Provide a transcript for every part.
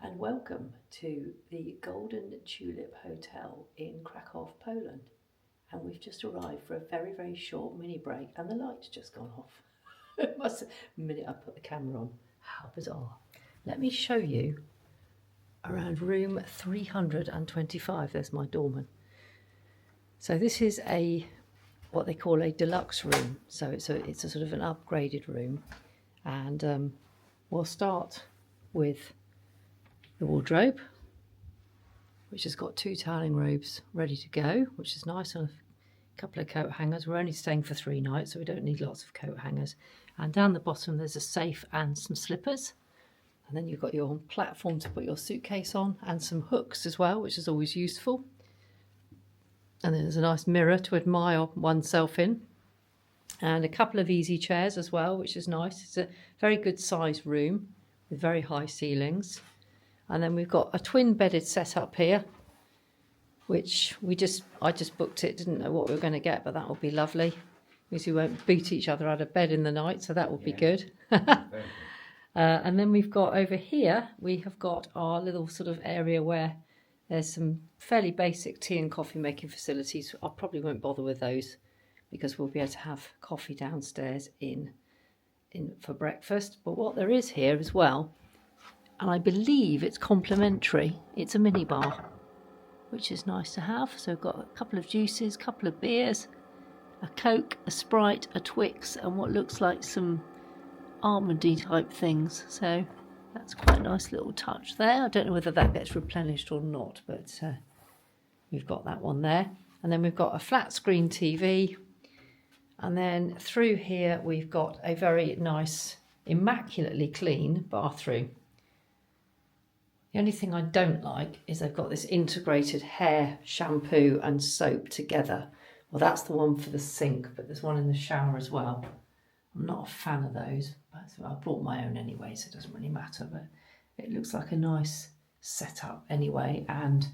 and welcome to the Golden Tulip Hotel in Krakow, Poland. And we've just arrived for a very, very short mini break, and the light's just gone off. The minute I put the camera on. How bizarre. Let me show you around room 325. There's my doorman. So this is what they call a deluxe room. So it's a sort of an upgraded room, and we'll start with the wardrobe, which has got 2 toweling robes ready to go, which is nice, and a couple of coat hangers. We're only staying for 3 nights, so we don't need lots of coat hangers. And down the bottom there's a safe and some slippers, and then you've got your platform to put your suitcase on, and some hooks as well, which is always useful. And then there's a nice mirror to admire oneself in, and a couple of easy chairs as well, which is nice. It's a very good sized room with very high ceilings. And then we've got a twin bedded setup here, which I just booked it, didn't know what we were going to get, but that will be lovely. Because we won't beat each other out of bed in the night, so that will be good. And then we've got over here, we have got our little sort of area where there's some fairly basic tea and coffee making facilities. I probably won't bother with those because we'll be able to have coffee downstairs in for breakfast. But what there is here as well, and I believe it's complimentary, it's a mini bar, which is nice to have. So we've got a couple of juices, a couple of beers, a Coke, a Sprite, a Twix, and what looks like some almondy type things. So that's quite a nice little touch there. I don't know whether that gets replenished or not, but we've got that one there. And then we've got a flat screen TV. And then through here we've got a very nice, immaculately clean bathroom. The only thing I don't like is they've got this integrated hair, shampoo and soap together. Well, that's the one for the sink, but there's one in the shower as well. I'm not a fan of those, but I brought my own anyway, so it doesn't really matter. But it looks like a nice setup anyway, and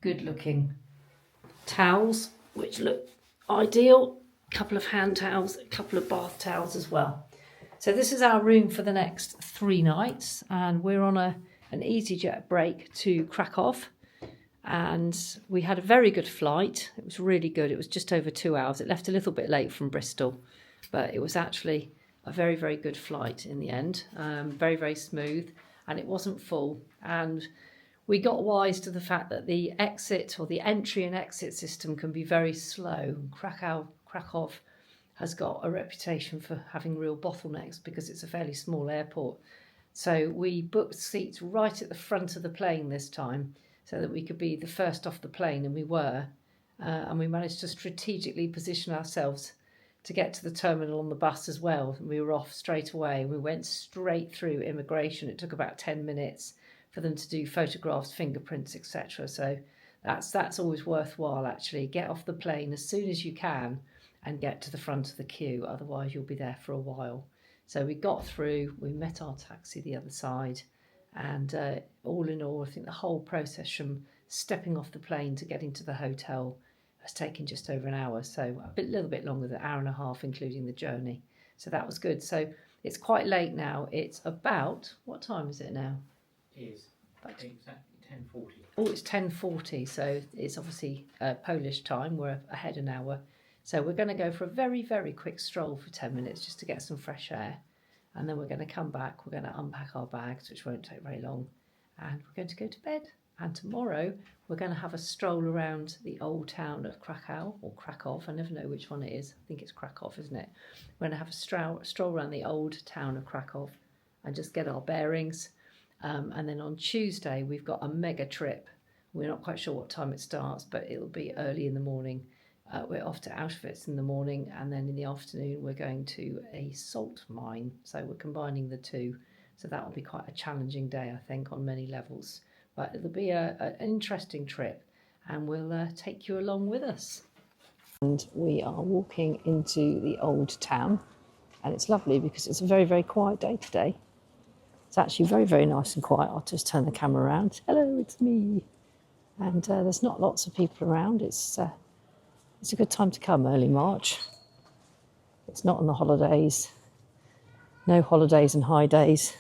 good looking towels, which look ideal. A couple of hand towels, a couple of bath towels as well. So this is our room for the next 3 nights, and we're on an EasyJet break to Krakow, and we had a very good flight. It was really good. It was just over 2 hours. It left a little bit late from Bristol, but it was actually a very, very good flight in the end. Very, very smooth, and it wasn't full. And we got wise to the fact that the exit or the entry and exit system can be very slow. Krakow has got a reputation for having real bottlenecks because it's a fairly small airport. So we booked seats right at the front of the plane this time so that we could be the first off the plane, and we were. And we managed to strategically position ourselves to get to the terminal on the bus as well. And we were off straight away. We went straight through immigration. It took about 10 minutes for them to do photographs, fingerprints, etc. So that's always worthwhile, actually. Get off the plane as soon as you can and get to the front of the queue. Otherwise, you'll be there for a while. So we got through, we met our taxi the other side, and all in all, I think the whole process from stepping off the plane to getting to the hotel has taken just over an hour, so a little bit longer than an hour and a half, including the journey. So that was good. So it's quite late now. It's about, what time is it now? It is exactly 10:40. Oh, it's 10:40, so it's obviously Polish time. We're ahead an hour. So we're going to go for a very, very quick stroll for 10 minutes just to get some fresh air. And then we're going to come back. We're going to unpack our bags, which won't take very long. And we're going to go to bed. And tomorrow we're going to have a stroll around the old town of Krakow, or Krakow. I never know which one it is. I think it's Krakow, isn't it? We're going to have a stroll around the old town of Krakow and just get our bearings. And then on Tuesday we've got a mega trip. We're not quite sure what time it starts, but it'll be early in the morning. We're off to Auschwitz in the morning, and then in the afternoon we're going to a salt mine. So we're combining the two. So that will be quite a challenging day, I think, on many levels. But it'll be an interesting trip, and we'll take you along with us. And we are walking into the old town, and it's lovely because it's a very, very quiet day today. It's actually very, very nice and quiet. I'll just turn the camera around. Hello, it's me. And there's not lots of people around. It's a good time to come, early March. It's not on the holidays. No holidays and high days.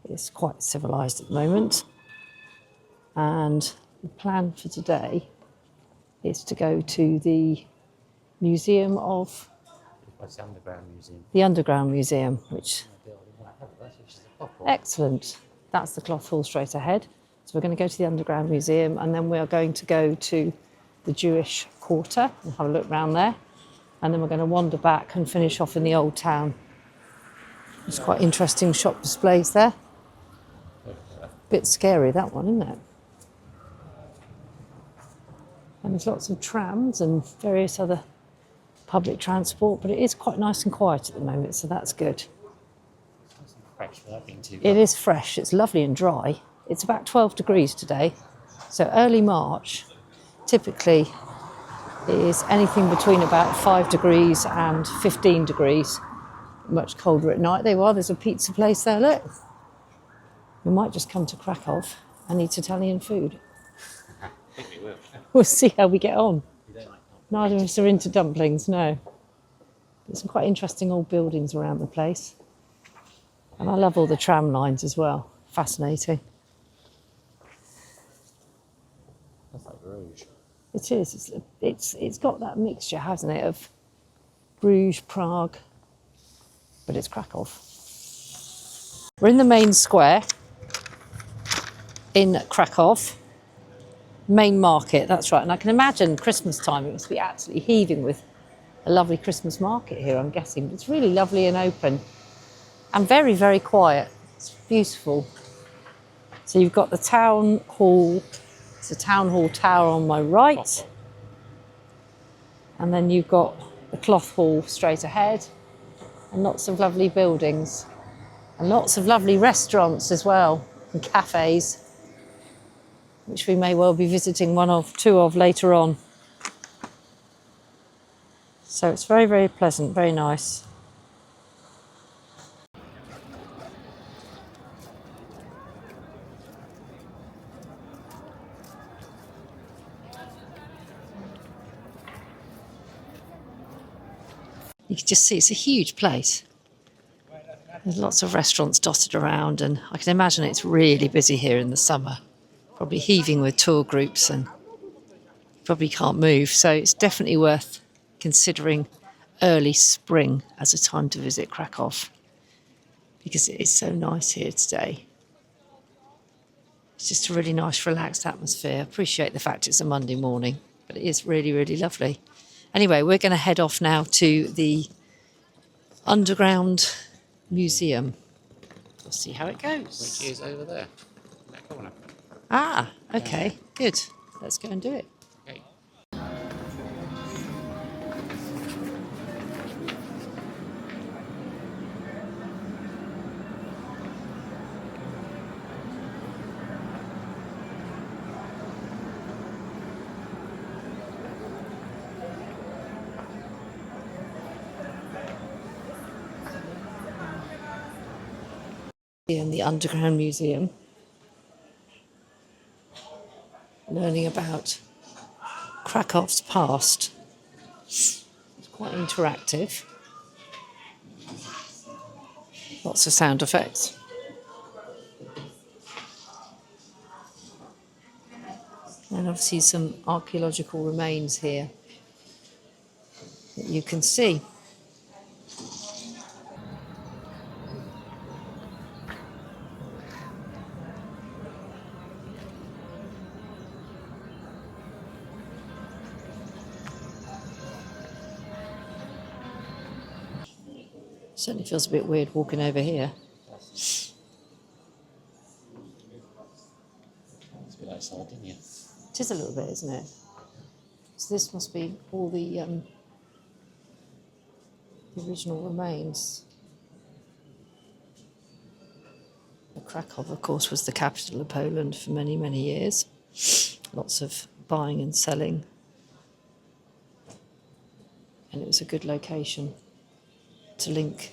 It's quite civilised at the moment. And the plan for today is to go to the Museum of... That's the Underground Museum. The Underground Museum, which... Excellent. That's the cloth hall straight ahead. So we're going to go to the Underground Museum, and then we are going to go to the Jewish Quarter and have a look around there. And then we're going to wander back and finish off in the Old Town. There's quite interesting shop displays there. Bit scary, that one, isn't it? And there's lots of trams and various other public transport, but it is quite nice and quiet at the moment, so that's good. Fresh without being too It is fresh, it's lovely and dry. It's about 12 degrees today, so early March typically is anything between about 5 degrees and 15 degrees. Much colder at night. There you are, there's a pizza place there, look. We might just come to Krakow and eat Italian food. I think we will. We'll see how we get on. We don't like Neither of us are into dumplings, no. There's some quite interesting old buildings around the place. And I love all the tram lines as well. Fascinating. That's like Rouge. It is. It's got that mixture, hasn't it, of Bruges, Prague, but it's Krakow. We're in the main square in Krakow. Main market, that's right. And I can imagine Christmas time, it must be absolutely heaving with a lovely Christmas market here, I'm guessing. But it's really lovely and open and very, very quiet. It's beautiful. So you've got the town hall. It's a town hall tower on my right. And then you've got the cloth hall straight ahead and lots of lovely buildings and lots of lovely restaurants as well and cafes, which we may well be visiting two of later on. So it's very, very pleasant, very nice. You can just see it's a huge place. There's lots of restaurants dotted around, and I can imagine it's really busy here in the summer. Probably heaving with tour groups and probably can't move. So it's definitely worth considering early spring as a time to visit Krakow, because it is so nice here today. It's just a really nice, relaxed atmosphere. I appreciate the fact it's a Monday morning, but it is really, really lovely. Anyway, we're going to head off now to the Underground Museum. We'll see how it goes. Which is over there, in that corner. Ah, okay, good. Let's go and do it. Okay. In the Underground Museum, learning about Krakow's past. It's quite interactive. Lots of sound effects. And obviously some archaeological remains here that you can see. Certainly feels a bit weird walking over here. It's a bit like Sardinia. It is a little bit, isn't it? So this must be all the original remains. Krakow, of course, was the capital of Poland for many, many years. Lots of buying and selling. And it was a good location to link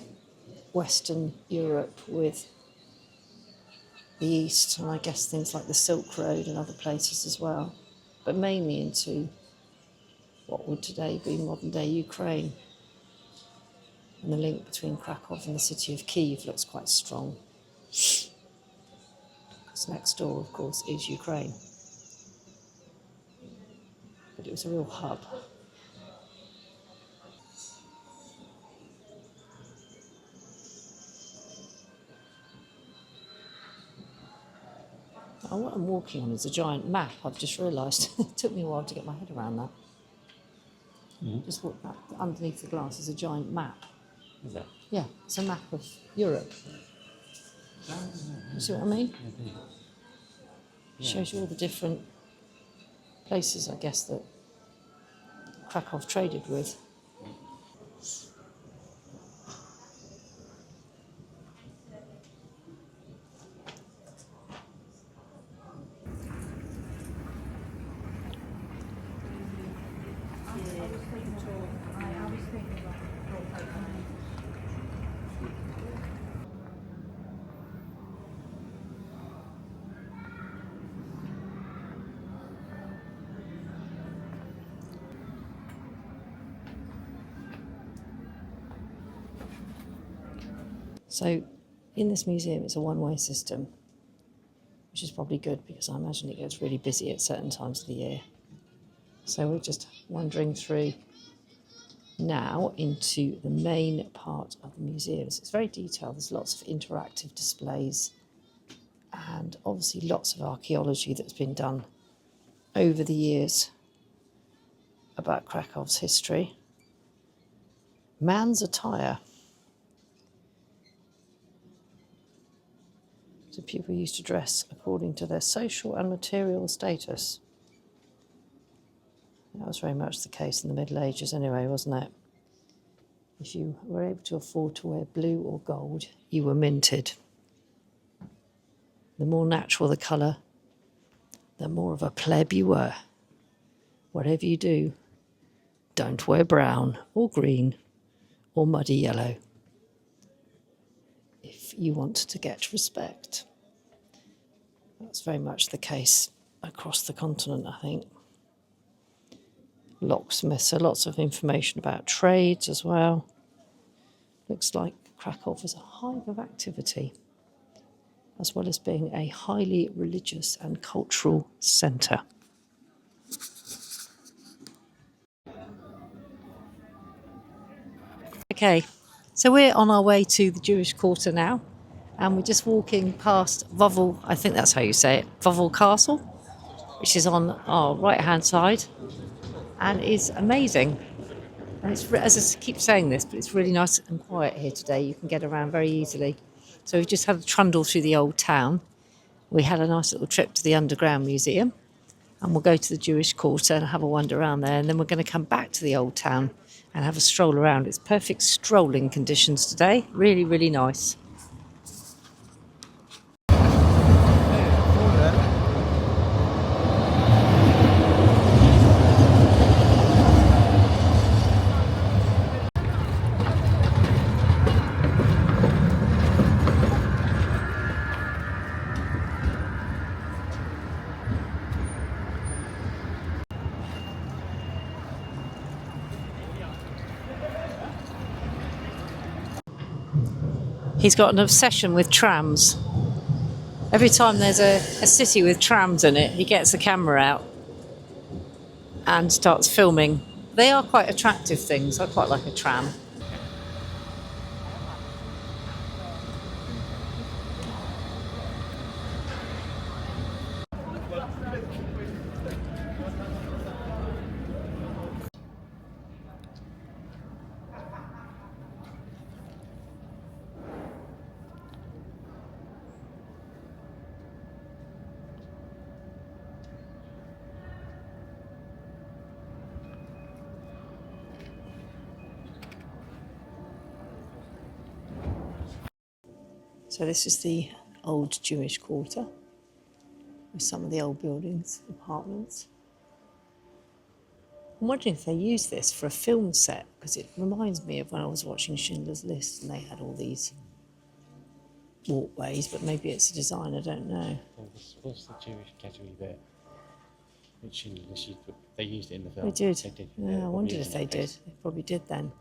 Western Europe with the East, and I guess things like the Silk Road and other places as well, but mainly into what would today be modern-day Ukraine. And the link between Krakow and the city of Kyiv looks quite strong. Because next door, of course, is Ukraine. It was a real hub. Oh, what I'm walking on is a giant map, I've just realised. It took me a while to get my head around that. Just walk back. Underneath the glass is a giant map. Is that? Yeah, it's a map of Europe. You see what I mean? Yeah. Shows you all the different places, I guess, that Krakow traded with. So, in this museum, it's a one-way system, which is probably good because I imagine it gets really busy at certain times of the year. So we're just wandering through now into the main part of the museums. It's very detailed. There's lots of interactive displays and obviously lots of archaeology that's been done over the years about Krakow's history. Man's attire. So people used to dress according to their social and material status. That was very much the case in the Middle Ages anyway, wasn't it? If you were able to afford to wear blue or gold, you were minted. The more natural the colour, the more of a pleb you were. Whatever you do, don't wear brown or green or muddy yellow if you want to get respect. That's very much the case across the continent, I think. Locksmiths, so lots of information about trades as well. Looks like Krakow is a hive of activity, as well as being a highly religious and cultural centre. Okay, so we're on our way to the Jewish Quarter now, and we're just walking past Wawel, I think that's how you say it, Wawel Castle, which is on our right-hand side, and is amazing. And it's, as I keep saying this, but it's really nice and quiet here today. You can get around very easily. So we've just had a trundle through the old town. We had a nice little trip to the Underground Museum, and we'll go to the Jewish Quarter and have a wander around there. And then we're going to come back to the old town and have a stroll around. It's perfect strolling conditions today. Really, really nice. He's got an obsession with trams. Every time there's a city with trams in it, he gets a camera out and starts filming. They are quite attractive things. I quite like a tram. So this is the old Jewish quarter with some of the old buildings, apartments. I'm wondering if they use this for a film set, because it reminds me of when I was watching Schindler's List and they had all these walkways, but maybe it's a design, I don't know. What's the Jewish gallery bit? Which they used it in the film. They did. They did. Yeah, I wondered if they did. They probably did then.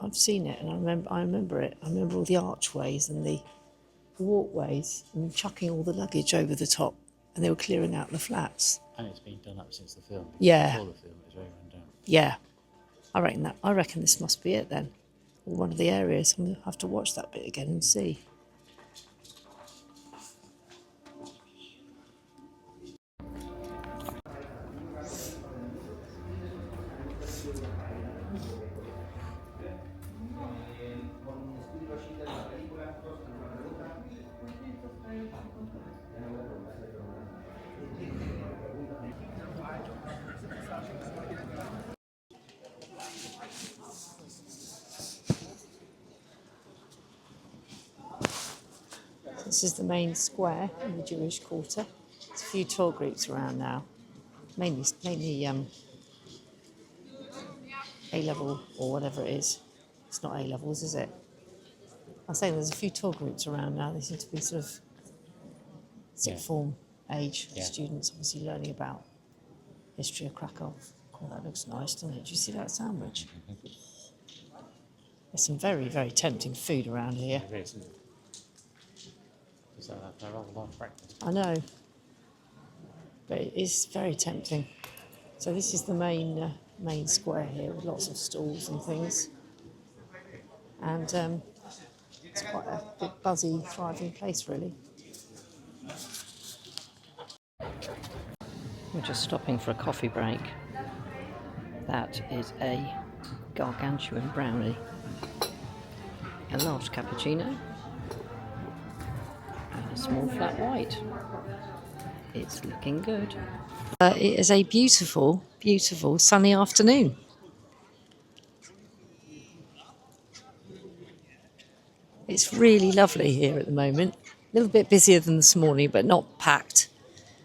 I've seen it and I remember it. I remember all the archways and the walkways and chucking all the luggage over the top and they were clearing out the flats. And it's been done up since the film. Because Yeah. Before the film, it was very run down. Yeah, I reckon this must be it then, or one of the areas. I'm gonna have to watch that bit again and see. This is the main square in the Jewish quarter. There's a few tour groups around now, mainly A-level or whatever it is. It's not A-levels, is it? I'm saying there's a few tour groups around now. They seem to be sort of sixth form age students, obviously learning about history of Krakow. Oh, that looks nice, doesn't it? Do you see that sandwich? There's some very, very tempting food around here. It is, isn't it? It's a rather large breakfast. I know, but it is very tempting. So this is the main square here with lots of stalls and things, and it's quite a big, buzzy, thriving place, really. We're just stopping for a coffee break. That is a gargantuan brownie, a large cappuccino, and a small flat white. It's looking good. It is a beautiful, beautiful sunny afternoon. It's really lovely here at the moment. A little bit busier than this morning, but not packed.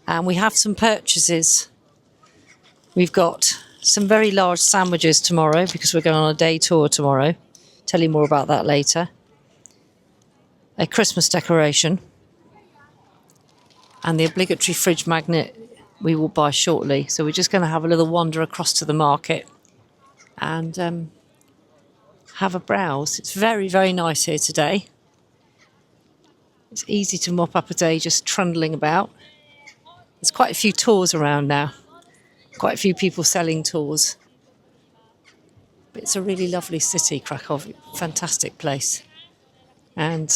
And we have some purchases. We've got some very large sandwiches tomorrow because we're going on a day tour tomorrow. Tell you more about that later. A Christmas decoration. And the obligatory fridge magnet we will buy shortly. So we're just going to have a little wander across to the market and have a browse. It's very, very nice here today. It's easy to mop up a day just trundling about. There's quite a few tours around now. Quite a few people selling tours. But it's a really lovely city, Krakow. Fantastic place. And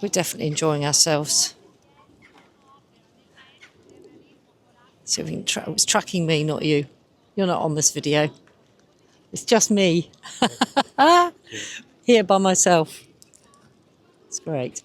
we're definitely enjoying ourselves. So we can it's tracking me, not you. You're not on this video. It's just me. Here by myself. It's great.